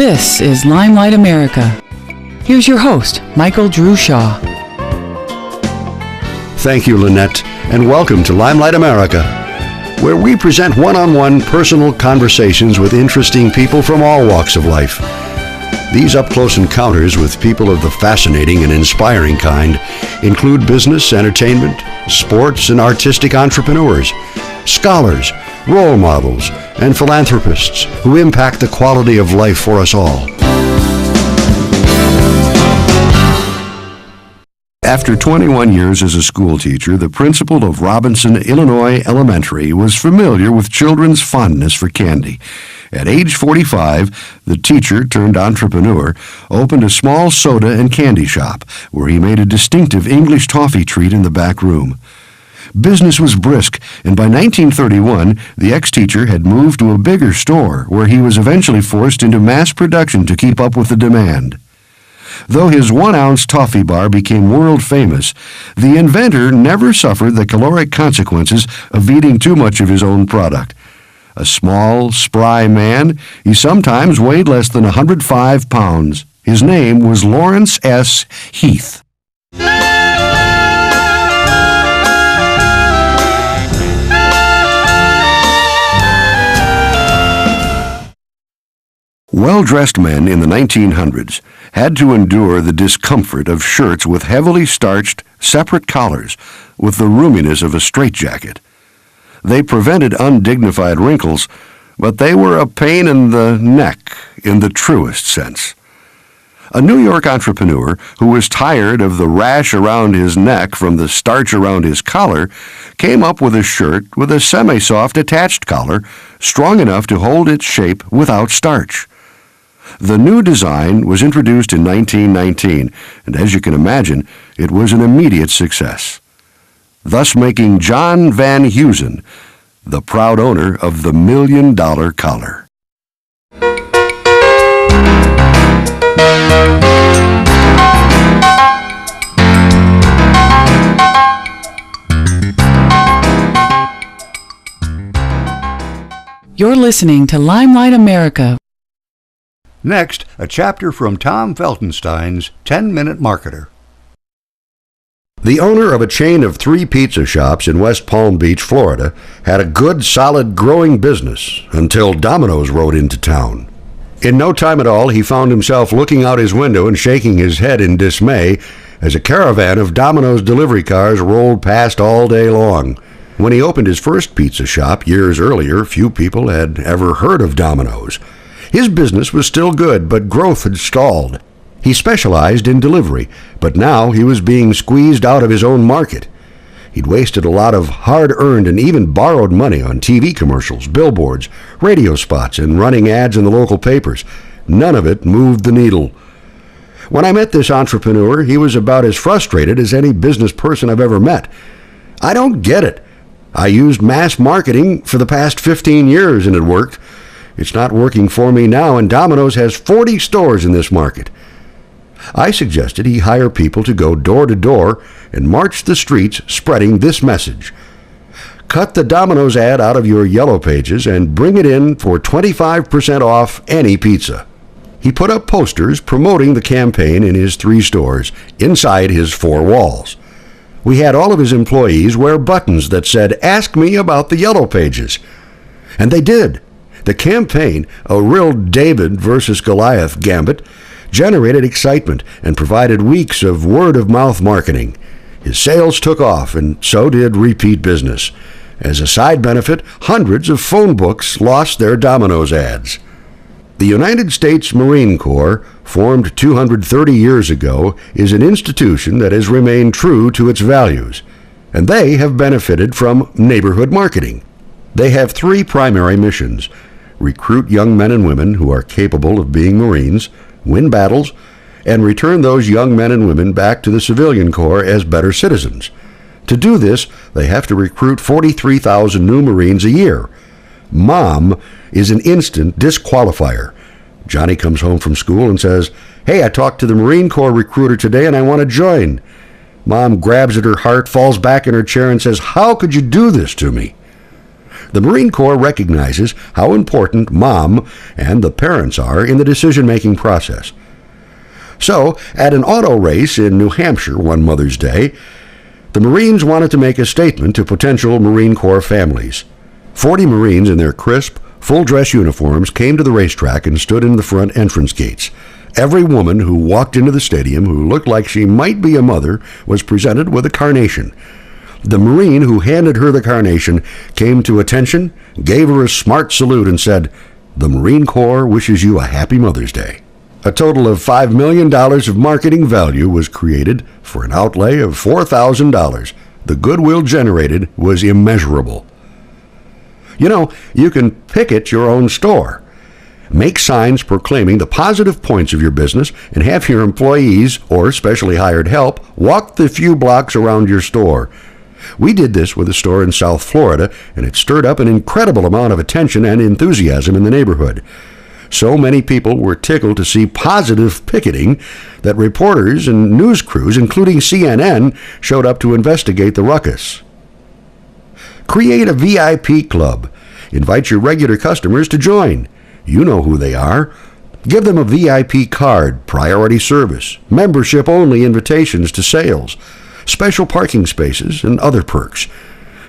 This is Limelight America. Here's your host, Michael Drew Shaw. Thank you, Lynette, and welcome to Limelight America, where we present one-on-one personal conversations with interesting people from all walks of life. These up-close encounters with people of the fascinating and inspiring kind include business, entertainment, sports, and artistic entrepreneurs, scholars, role models, and philanthropists who impact the quality of life for us all. After 21 years as a school teacher, the principal of Robinson, Illinois Elementary was familiar with children's fondness for candy. At age 45, the teacher turned entrepreneur opened a small soda and candy shop where he made a distinctive English toffee treat in the back room. Business was brisk, and by 1931, the ex-teacher had moved to a bigger store where he was eventually forced into mass production to keep up with the demand. Though his 1-ounce toffee bar became world famous, the inventor never suffered the caloric consequences of eating too much of his own product. A small, spry man, he sometimes weighed less than 105 pounds. His name was Lawrence S. Heath. Well-dressed men in the 1900s had to endure the discomfort of shirts with heavily starched, separate collars with the roominess of a straitjacket. They prevented undignified wrinkles, but they were a pain in the neck in the truest sense. A New York entrepreneur who was tired of the rash around his neck from the starch around his collar came up with a shirt with a semi-soft attached collar strong enough to hold its shape without starch. The new design was introduced in 1919, and as you can imagine, it was an immediate success, thus making John Van Heusen the proud owner of the $1 million collar. You're listening to Limelight America. Next, a chapter from Tom Feltenstein's 10-Minute Marketer. The owner of a chain of 3 pizza shops in West Palm Beach, Florida, had a good, solid, growing business until Domino's rode into town. In no time at all, he found himself looking out his window and shaking his head in dismay as a caravan of Domino's delivery cars rolled past all day long. When he opened his first pizza shop years earlier, few people had ever heard of Domino's. His business was still good, but growth had stalled. He specialized in delivery, but now he was being squeezed out of his own market. He'd wasted a lot of hard-earned and even borrowed money on TV commercials, billboards, radio spots, and running ads in the local papers. None of it moved the needle. When I met this entrepreneur, he was about as frustrated as any business person I've ever met. "I don't get it. I used mass marketing for the past 15 years and it worked. It's not working for me now, and Domino's has 40 stores in this market." I suggested he hire people to go door to door and march the streets spreading this message: cut the Domino's ad out of your yellow pages and bring it in for 25% off any pizza. He put up posters promoting the campaign in his 3 stores, inside his 4 walls. We had all of his employees wear buttons that said, "Ask me about the yellow pages." And they did. The campaign, a real David versus Goliath gambit, generated excitement and provided weeks of word-of-mouth marketing. His sales took off, and so did repeat business. As a side benefit, hundreds of phone books lost their Domino's ads. The United States Marine Corps, formed 230 years ago, is an institution that has remained true to its values, and they have benefited from neighborhood marketing. They have 3 primary missions: recruit young men and women who are capable of being Marines, win battles, and return those young men and women back to the civilian corps as better citizens. To do this, they have to recruit 43,000 new Marines a year. Mom is an instant disqualifier. Johnny comes home from school and says, "Hey, I talked to the Marine Corps recruiter today and I want to join." Mom grabs at her heart, falls back in her chair, and says, "How could you do this to me?" The Marine Corps recognizes how important mom and the parents are in the decision-making process. So, at an auto race in New Hampshire one Mother's Day, the Marines wanted to make a statement to potential Marine Corps families. 40 Marines in their crisp, full-dress uniforms came to the racetrack and stood in the front entrance gates. Every woman who walked into the stadium who looked like she might be a mother was presented with a carnation. The Marine who handed her the carnation came to attention, gave her a smart salute, and said, "The Marine Corps wishes you a happy Mother's Day." A total of $5 million of marketing value was created for an outlay of $4,000. The goodwill generated was immeasurable. You know, you can picket your own store. Make signs proclaiming the positive points of your business and have your employees or specially hired help walk the few blocks around your store. We did this with a store in South Florida, and it stirred up an incredible amount of attention and enthusiasm in the neighborhood. So many people were tickled to see positive picketing that reporters and news crews, including CNN, showed up to investigate the ruckus. Create a VIP club. Invite your regular customers to join. You know who they are. Give them a VIP card, priority service, membership-only invitations to sales, special parking spaces, and other perks.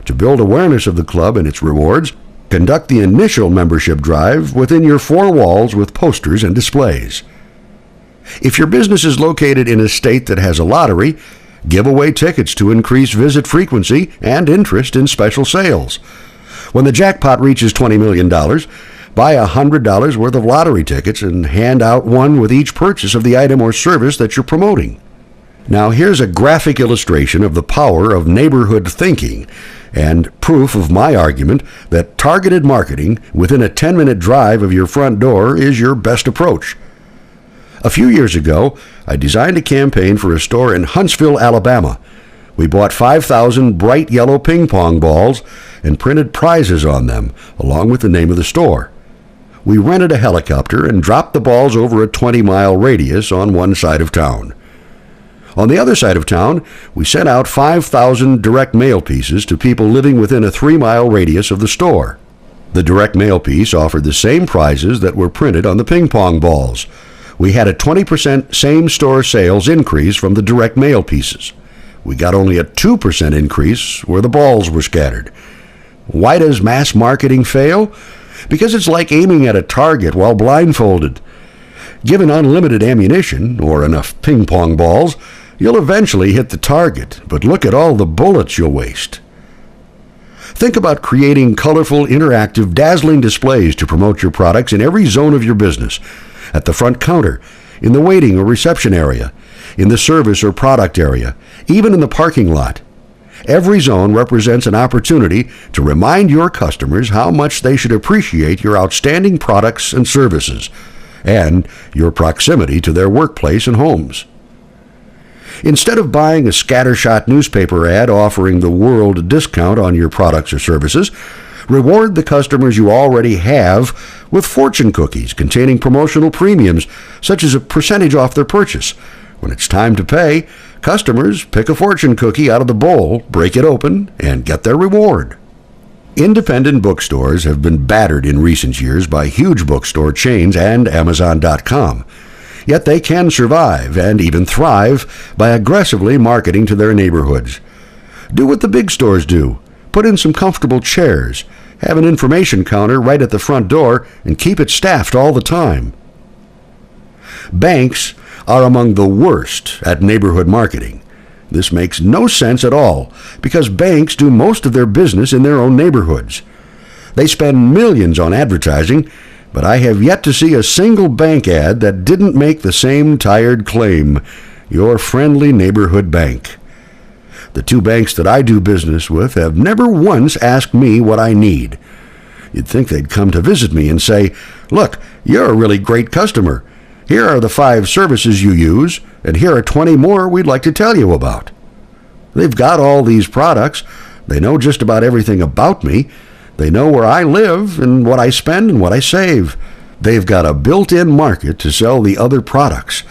To build awareness of the club and its rewards, conduct the initial membership drive within your four walls with posters and displays. If your business is located in a state that has a lottery, give away tickets to increase visit frequency and interest in special sales. When the jackpot reaches $20 million, buy $100 worth of lottery tickets and hand out one with each purchase of the item or service that you're promoting. Now here's a graphic illustration of the power of neighborhood thinking and proof of my argument that targeted marketing within a 10-minute drive of your front door is your best approach. A few years ago, I designed a campaign for a store in Huntsville, Alabama. We bought 5,000 bright yellow ping pong balls and printed prizes on them, along with the name of the store. We rented a helicopter and dropped the balls over a 20-mile radius on one side of town. On the other side of town, we sent out 5,000 direct mail pieces to people living within a 3-mile radius of the store. The direct mail piece offered the same prizes that were printed on the ping pong balls. We had a 20% same-store sales increase from the direct mail pieces. We got only a 2% increase where the balls were scattered. Why does mass marketing fail? Because it's like aiming at a target while blindfolded. Given unlimited ammunition, or enough ping pong balls, you'll eventually hit the target, but look at all the bullets you'll waste. Think about creating colorful, interactive, dazzling displays to promote your products in every zone of your business. At the front counter, in the waiting or reception area, in the service or product area, even in the parking lot. Every zone represents an opportunity to remind your customers how much they should appreciate your outstanding products and services, and your proximity to their workplace and homes. Instead of buying a scattershot newspaper ad offering the world a discount on your products or services, reward the customers you already have with fortune cookies containing promotional premiums, such as a percentage off their purchase. When it's time to pay, customers pick a fortune cookie out of the bowl, break it open, and get their reward. Independent bookstores have been battered in recent years by huge bookstore chains and Amazon.com. Yet they can survive and even thrive by aggressively marketing to their neighborhoods. Do what the big stores do. Put in some comfortable chairs, have an information counter right at the front door, and keep it staffed all the time. Banks are among the worst at neighborhood marketing. This makes no sense at all, because banks do most of their business in their own neighborhoods. They spend millions on advertising, but I have yet to see a single bank ad that didn't make the same tired claim: your friendly neighborhood bank. The two banks that I do business with have never once asked me what I need. You'd think they'd come to visit me and say, "Look, you're a really great customer. Here are the 5 services you use, and here are 20 more we'd like to tell you about." They've got all these products. They know just about everything about me. They know where I live and what I spend and what I save. They've got a built-in market to sell the other products,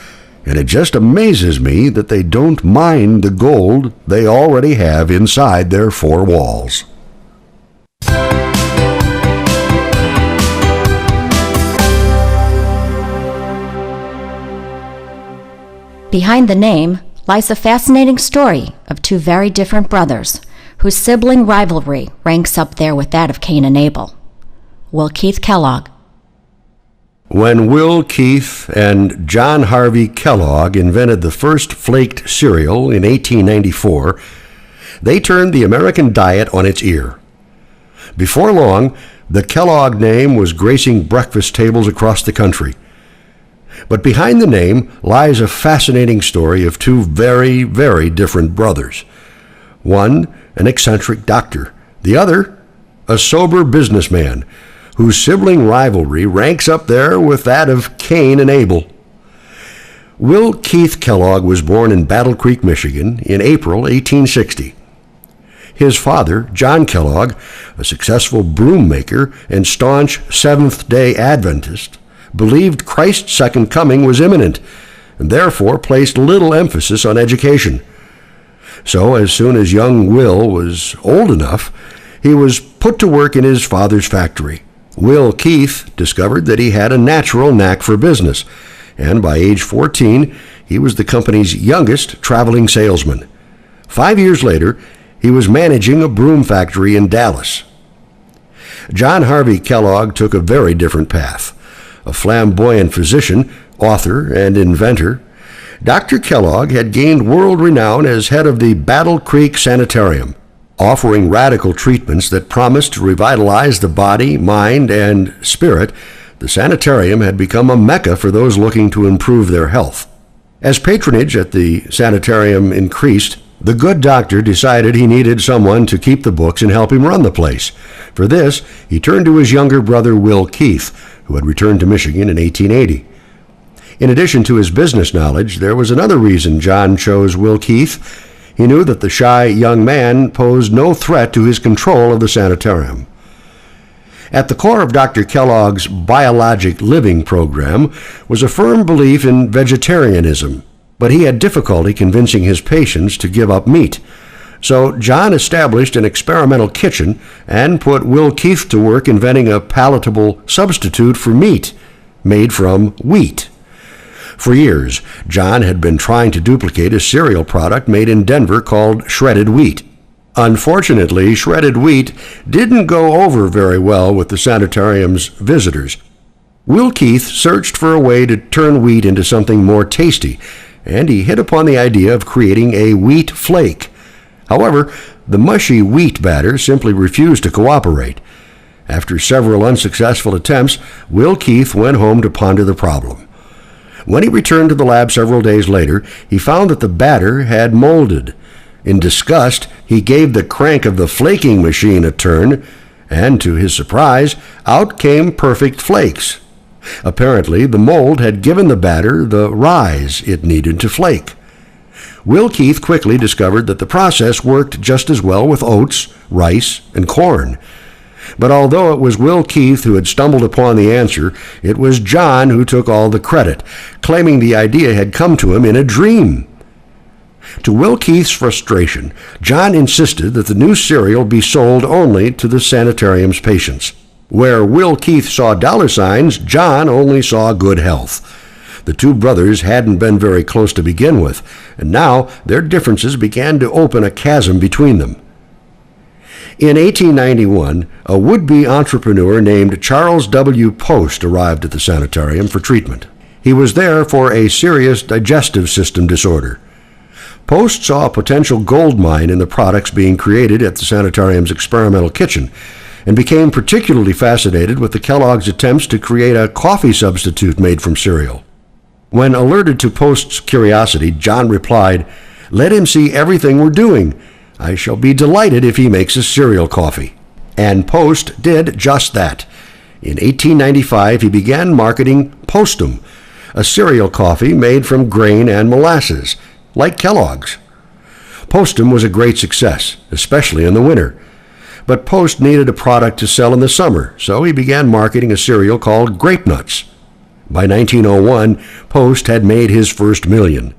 and it just amazes me that they don't mine the gold they already have inside their 4 walls. Behind the name lies a fascinating story of two very different brothers whose sibling rivalry ranks up there with that of Cain and Abel. Will Keith Kellogg. When Will Keith and John Harvey Kellogg invented the first flaked cereal in 1894, they turned the American diet on its ear. Before long, the Kellogg name was gracing breakfast tables across the country. But behind the name lies a fascinating story of two very, very different brothers. One, an eccentric doctor. The other, a sober businessman, whose sibling rivalry ranks up there with that of Cain and Abel. Will Keith Kellogg was born in Battle Creek, Michigan, in April 1860. His father, John Kellogg, a successful broom maker and staunch Seventh-day Adventist, believed Christ's second coming was imminent, and therefore placed little emphasis on education. So, as soon as young Will was old enough, he was put to work in his father's factory. Will Keith discovered that he had a natural knack for business, and by age 14, he was the company's youngest traveling salesman. 5 years later, he was managing a broom factory in Dallas. John Harvey Kellogg took a very different path. A flamboyant physician, author, and inventor, Dr. Kellogg had gained world renown as head of the Battle Creek Sanitarium, offering radical treatments that promised to revitalize the body, mind, and spirit. The sanitarium had become a mecca for those looking to improve their health. As patronage at the sanitarium increased, the good doctor decided he needed someone to keep the books and help him run the place. For this, he turned to his younger brother, Will Keith, who had returned to Michigan in 1880. In addition to his business knowledge, there was another reason John chose Will Keith. He knew that the shy young man posed no threat to his control of the sanitarium. At the core of Dr. Kellogg's biologic living program was a firm belief in vegetarianism, but he had difficulty convincing his patients to give up meat. So John established an experimental kitchen and put Will Keith to work inventing a palatable substitute for meat made from wheat. For years, John had been trying to duplicate a cereal product made in Denver called shredded wheat. Unfortunately, shredded wheat didn't go over very well with the sanitarium's visitors. Will Keith searched for a way to turn wheat into something more tasty, and he hit upon the idea of creating a wheat flake. However, the mushy wheat batter simply refused to cooperate. After several unsuccessful attempts, Will Keith went home to ponder the problem. When he returned to the lab several days later, he found that the batter had molded. In disgust, he gave the crank of the flaking machine a turn, and to his surprise, out came perfect flakes. Apparently, the mold had given the batter the rise it needed to flake. Will Keith quickly discovered that the process worked just as well with oats, rice, and corn. But although it was Will Keith who had stumbled upon the answer, it was John who took all the credit, claiming the idea had come to him in a dream. To Will Keith's frustration, John insisted that the new cereal be sold only to the sanitarium's patients. Where Will Keith saw dollar signs, John only saw good health. The two brothers hadn't been very close to begin with, and now their differences began to open a chasm between them. In 1891, a would-be entrepreneur named Charles W. Post arrived at the sanitarium for treatment. He was there for a serious digestive system disorder. Post saw a potential gold mine in the products being created at the sanitarium's experimental kitchen, and became particularly fascinated with the Kellogg's attempts to create a coffee substitute made from cereal. When alerted to Post's curiosity, John replied, "Let him see everything we're doing. I shall be delighted if he makes a cereal coffee." And Post did just that. In 1895, he began marketing Postum, a cereal coffee made from grain and molasses, like Kellogg's. Postum was a great success, especially in the winter. But Post needed a product to sell in the summer, so he began marketing a cereal called Grape Nuts. By 1901, Post had made his first million.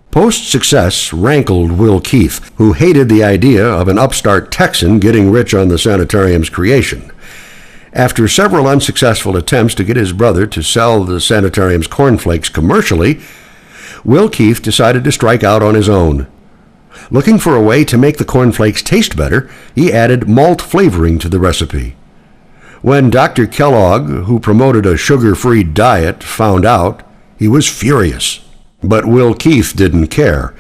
Post's success rankled Will Keith, who hated the idea of an upstart Texan getting rich on the sanitarium's creation. After several unsuccessful attempts to get his brother to sell the sanitarium's cornflakes commercially, Will Keith decided to strike out on his own. Looking for a way to make the cornflakes taste better, he added malt flavoring to the recipe. When Dr. Kellogg, who promoted a sugar-free diet, found out, he was furious. But Will Keith didn't care.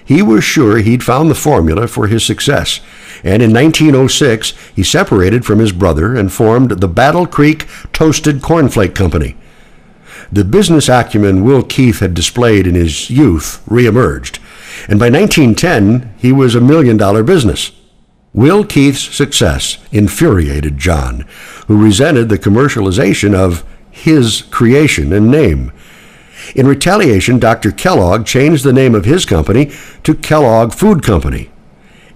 He was sure he'd found the formula for his success, and in 1906 he separated from his brother and formed the Battle Creek Toasted Cornflake Company. The business acumen Will Keith had displayed in his youth reemerged, and by 1910 he was a million-dollar business. Will Keith's success infuriated John, who resented the commercialization of his creation and name. In retaliation, Dr. Kellogg changed the name of his company to Kellogg Food Company.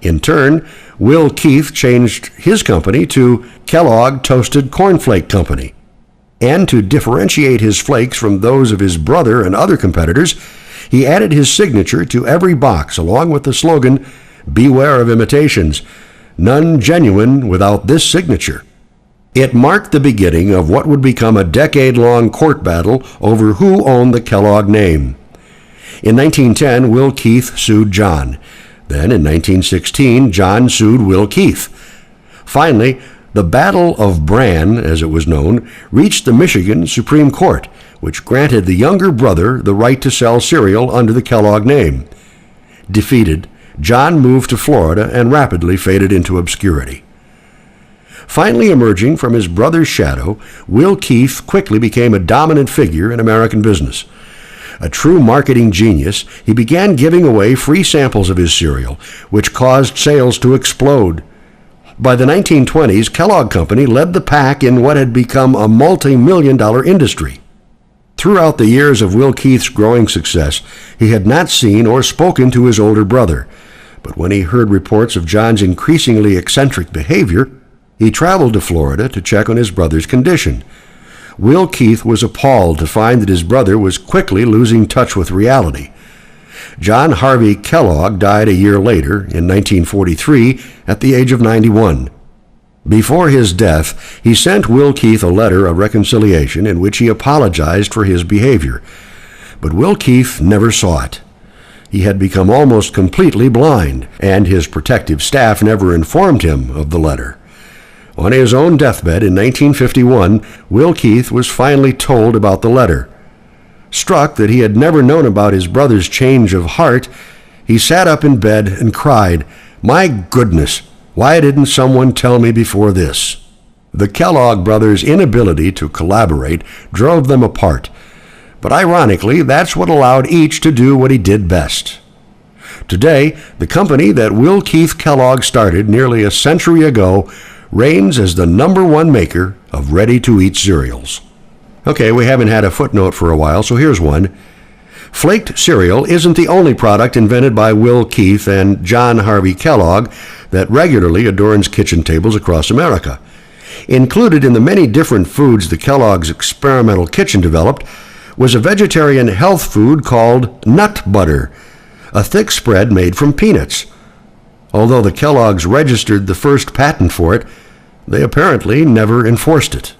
In turn, Will Keith changed his company to Kellogg Toasted Cornflake Company. And to differentiate his flakes from those of his brother and other competitors, he added his signature to every box along with the slogan, "Beware of imitations, none genuine without this signature." It marked the beginning of what would become a decade-long court battle over who owned the Kellogg name. In 1910, Will Keith sued John. Then, in 1916, John sued Will Keith. Finally, the Battle of Bran, as it was known, reached the Michigan Supreme Court, which granted the younger brother the right to sell cereal under the Kellogg name. Defeated, John moved to Florida and rapidly faded into obscurity. Finally emerging from his brother's shadow, Will Keith quickly became a dominant figure in American business. A true marketing genius, he began giving away free samples of his cereal, which caused sales to explode. By the 1920s, Kellogg Company led the pack in what had become a multi-million-dollar industry. Throughout the years of Will Keith's growing success, he had not seen or spoken to his older brother. But when he heard reports of John's increasingly eccentric behavior, he traveled to Florida to check on his brother's condition. Will Keith was appalled to find that his brother was quickly losing touch with reality. John Harvey Kellogg died a year later, in 1943, at the age of 91. Before his death, he sent Will Keith a letter of reconciliation in which he apologized for his behavior. But Will Keith never saw it. He had become almost completely blind, and his protective staff never informed him of the letter. On his own deathbed in 1951, Will Keith was finally told about the letter. Struck that he had never known about his brother's change of heart, he sat up in bed and cried, "My goodness, why didn't someone tell me before this?" The Kellogg brothers' inability to collaborate drove them apart, but ironically, that's what allowed each to do what he did best. Today, the company that Will Keith Kellogg started nearly a century ago reigns as the #1 maker of ready-to-eat cereals. Okay, we haven't had a footnote for a while, so here's one. Flaked cereal isn't the only product invented by Will Keith and John Harvey Kellogg that regularly adorns kitchen tables across America. Included in the many different foods the Kellogg's experimental kitchen developed was a vegetarian health food called nut butter, a thick spread made from peanuts. Although the Kellogg's registered the first patent for it, they apparently never enforced it.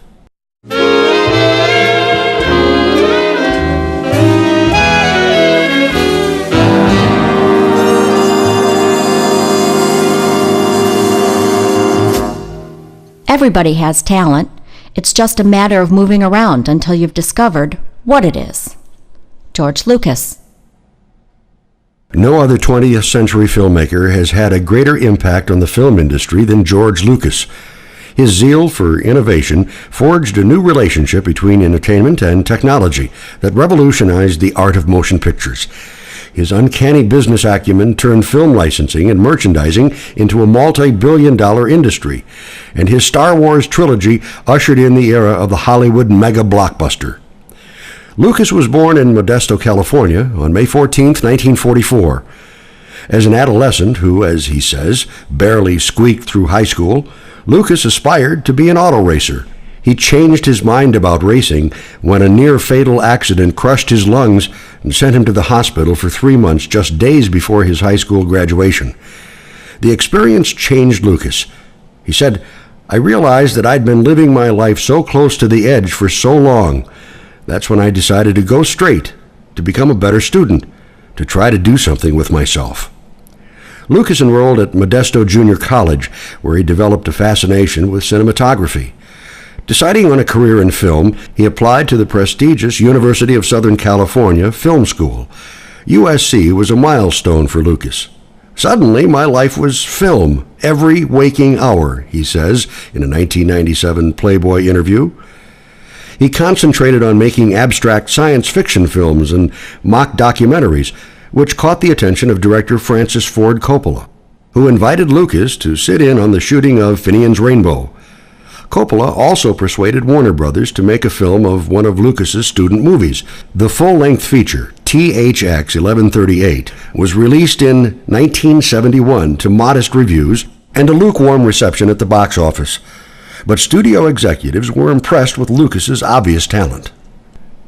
Everybody has talent. It's just a matter of moving around until you've discovered what it is. George Lucas. No other 20th century filmmaker has had a greater impact on the film industry than George Lucas. His zeal for innovation forged a new relationship between entertainment and technology that revolutionized the art of motion pictures. His uncanny business acumen turned film licensing and merchandising into a multi-billion-dollar industry, and his Star Wars trilogy ushered in the era of the Hollywood mega blockbuster. Lucas was born in Modesto, California, on May 14, 1944. As an adolescent who, as he says, barely squeaked through high school, Lucas aspired to be an auto racer. He changed his mind about racing when a near-fatal accident crushed his lungs and sent him to the hospital for 3 months, just days before his high school graduation. The experience changed Lucas. He said, "I realized that I'd been living my life so close to the edge for so long. That's when I decided to go straight, to become a better student. to try to do something with myself. Lucas enrolled at Modesto Junior College, where he developed a fascination with cinematography. Deciding on a career in film, he applied to the prestigious University of Southern California Film School. USC was a milestone for Lucas. Suddenly, my life was film, every waking hour, he says in a 1997 Playboy interview. He concentrated on making abstract science fiction films and mock documentaries, which caught the attention of director Francis Ford Coppola, who invited Lucas to sit in on the shooting of Finian's Rainbow. Coppola also persuaded Warner Brothers to make a film of one of Lucas's student movies. The full-length feature, THX 1138, was released in 1971 to modest reviews and a lukewarm reception at the box office. But studio executives were impressed with Lucas's obvious talent.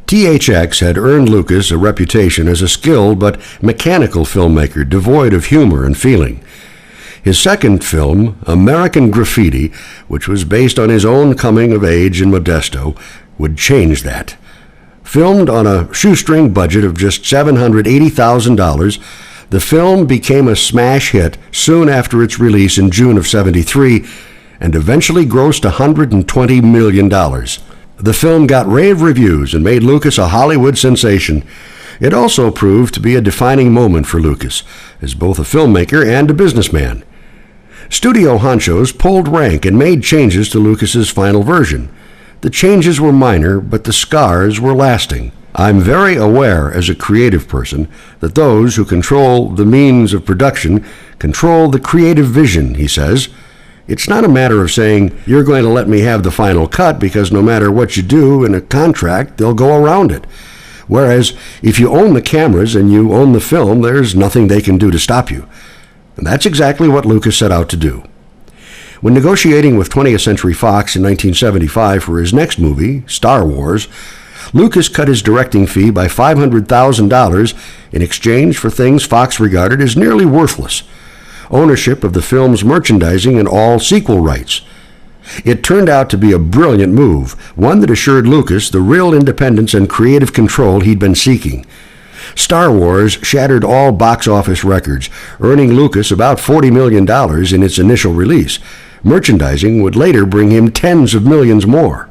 THX had earned Lucas a reputation as a skilled but mechanical filmmaker devoid of humor and feeling. His second film, American Graffiti, which was based on his own coming of age in Modesto, would change that. Filmed on a shoestring budget of just $780,000, the film became a smash hit soon after its release in June of '73 and eventually grossed $120 million. The film got rave reviews and made Lucas a Hollywood sensation. It also proved to be a defining moment for Lucas, as both a filmmaker and a businessman. Studio honchos pulled rank and made changes to Lucas's final version. The changes were minor, but the scars were lasting. I'm very aware as a creative person that those who control the means of production control the creative vision, he says. It's not a matter of saying, you're going to let me have the final cut because no matter what you do in a contract, they'll go around it. Whereas, if you own the cameras and you own the film, there's nothing they can do to stop you. And that's exactly what Lucas set out to do. When negotiating with 20th Century Fox in 1975 for his next movie, Star Wars, Lucas cut his directing fee by $500,000 in exchange for things Fox regarded as nearly worthless: ownership of the film's merchandising and all sequel rights. It turned out to be a brilliant move, one that assured Lucas the real independence and creative control he'd been seeking. Star Wars shattered all box office records, earning Lucas about $40 million in its initial release. Merchandising would later bring him tens of millions more.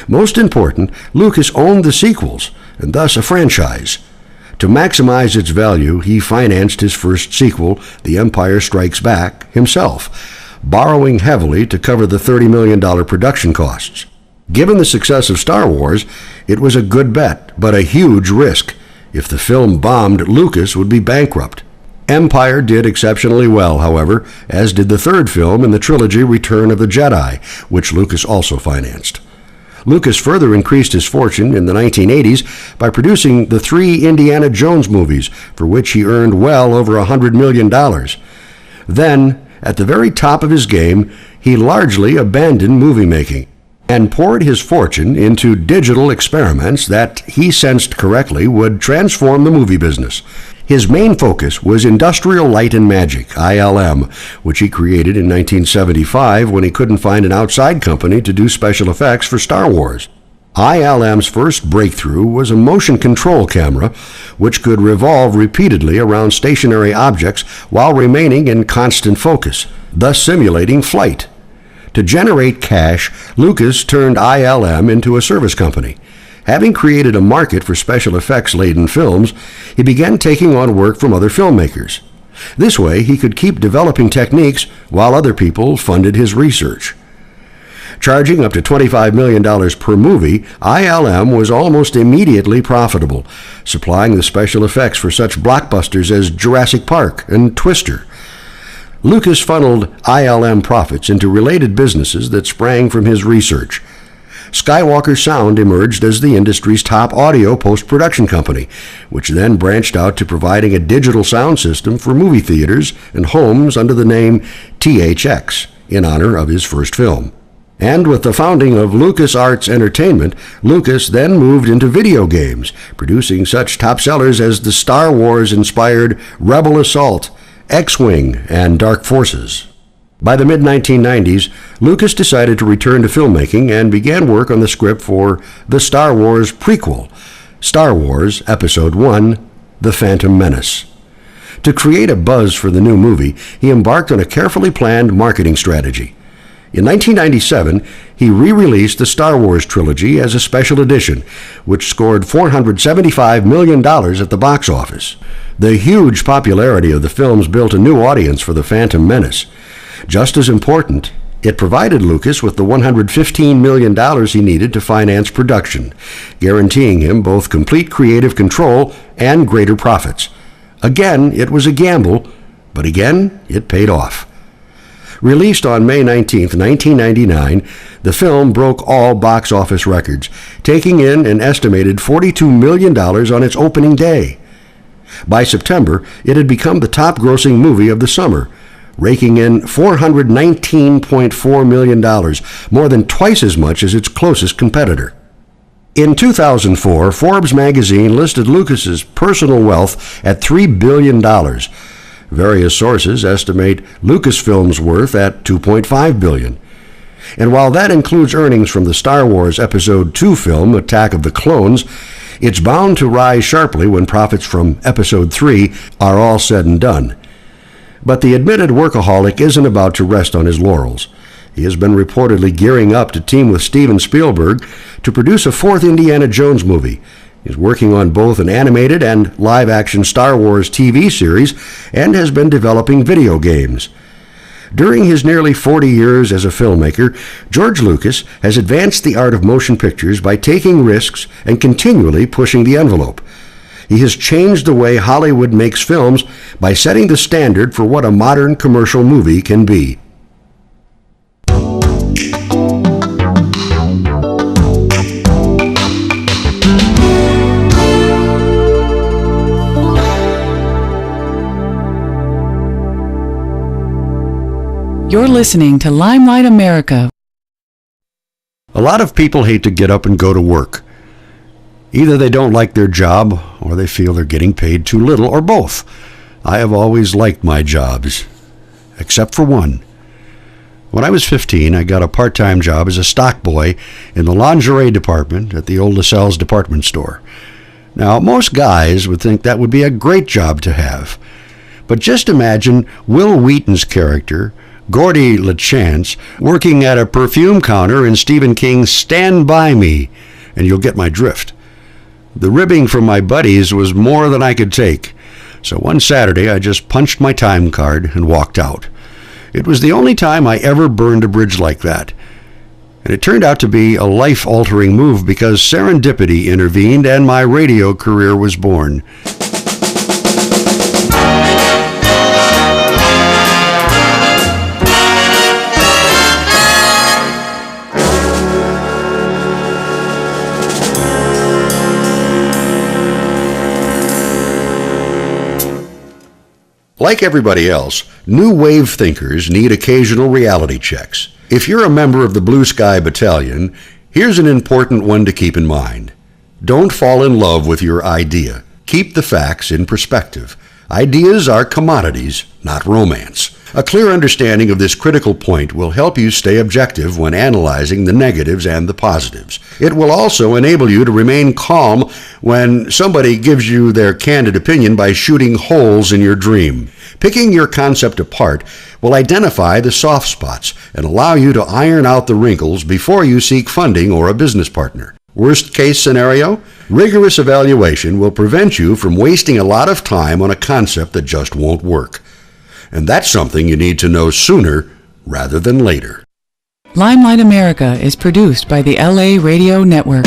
Most important, Lucas owned the sequels, and thus a franchise. To maximize its value, he financed his first sequel, The Empire Strikes Back, himself, borrowing heavily to cover the $30 million production costs. Given the success of Star Wars, it was a good bet, but a huge risk. If the film bombed, Lucas would be bankrupt. Empire did exceptionally well, however, as did the third film in the trilogy Return of the Jedi, which Lucas also financed. Lucas further increased his fortune in the 1980s by producing the 3 Indiana Jones movies, for which he earned well over $100 million. Then, at the very top of his game, he largely abandoned movie making and poured his fortune into digital experiments that he sensed correctly would transform the movie business. His main focus was Industrial Light and Magic, ILM, which he created in 1975 when he couldn't find an outside company to do special effects for Star Wars. ILM's first breakthrough was a motion control camera, which could revolve repeatedly around stationary objects while remaining in constant focus, thus simulating flight. To generate cash, Lucas turned ILM into a service company. Having created a market for special effects-laden films, he began taking on work from other filmmakers. This way, he could keep developing techniques while other people funded his research. Charging up to $25 million per movie, ILM was almost immediately profitable, supplying the special effects for such blockbusters as Jurassic Park and Twister. Lucas funneled ILM profits into related businesses that sprang from his research. Skywalker Sound emerged as the industry's top audio post-production company, which then branched out to providing a digital sound system for movie theaters and homes under the name THX, in honor of his first film. And with the founding of LucasArts Entertainment, Lucas then moved into video games, producing such top sellers as the Star Wars-inspired Rebel Assault, X-Wing, and Dark Forces. By the mid-1990s, Lucas decided to return to filmmaking and began work on the script for the Star Wars prequel, Star Wars Episode I, The Phantom Menace. To create a buzz for the new movie, he embarked on a carefully planned marketing strategy. In 1997, he re-released the Star Wars trilogy as a special edition, which scored $475 million at the box office. The huge popularity of the films built a new audience for The Phantom Menace. Just as important, it provided Lucas with the $115 million he needed to finance production, guaranteeing him both complete creative control and greater profits. Again, it was a gamble, but again, it paid off. Released on May 19, 1999, the film broke all box office records, taking in an estimated $42 million on its opening day. By September, it had become the top-grossing movie of the summer, raking in $419.4 million, more than twice as much as its closest competitor. In 2004, Forbes magazine listed Lucas's personal wealth at $3 billion. Various sources estimate Lucasfilm's worth at $2.5 billion. And while that includes earnings from the Star Wars Episode II film, Attack of the Clones, it's bound to rise sharply when profits from Episode III are all said and done. But the admitted workaholic isn't about to rest on his laurels. He has been reportedly gearing up to team with Steven Spielberg to produce a fourth Indiana Jones movie. He's working on both an animated and live-action Star Wars TV series and has been developing video games. During his nearly 40 years as a filmmaker, George Lucas has advanced the art of motion pictures by taking risks and continually pushing the envelope. He has changed the way Hollywood makes films by setting the standard for what a modern commercial movie can be. You're listening to Limelight America. A lot of people hate to get up and go to work. Either they don't like their job, or they feel they're getting paid too little, or both. I have always liked my jobs, except for one. When I was 15, I got a part-time job as a stock boy in the lingerie department at the old LaSalle's department store. Now, most guys would think that would be a great job to have. But just imagine Will Wheaton's character, Gordy LaChance, working at a perfume counter in Stephen King's Stand By Me, and you'll get my drift. The ribbing from my buddies was more than I could take, so one Saturday I just punched my time card and walked out. It was the only time I ever burned a bridge like that. And it turned out to be a life-altering move because serendipity intervened and my radio career was born. Like everybody else, new wave thinkers need occasional reality checks. If you're a member of the Blue Sky Battalion, here's an important one to keep in mind. Don't fall in love with your idea. Keep the facts in perspective. Ideas are commodities, not romance. A clear understanding of this critical point will help you stay objective when analyzing the negatives and the positives. It will also enable you to remain calm when somebody gives you their candid opinion by shooting holes in your dream. Picking your concept apart will identify the soft spots and allow you to iron out the wrinkles before you seek funding or a business partner. Worst case scenario, rigorous evaluation will prevent you from wasting a lot of time on a concept that just won't work. And that's something you need to know sooner rather than later. Limelight America is produced by the LA Radio Network.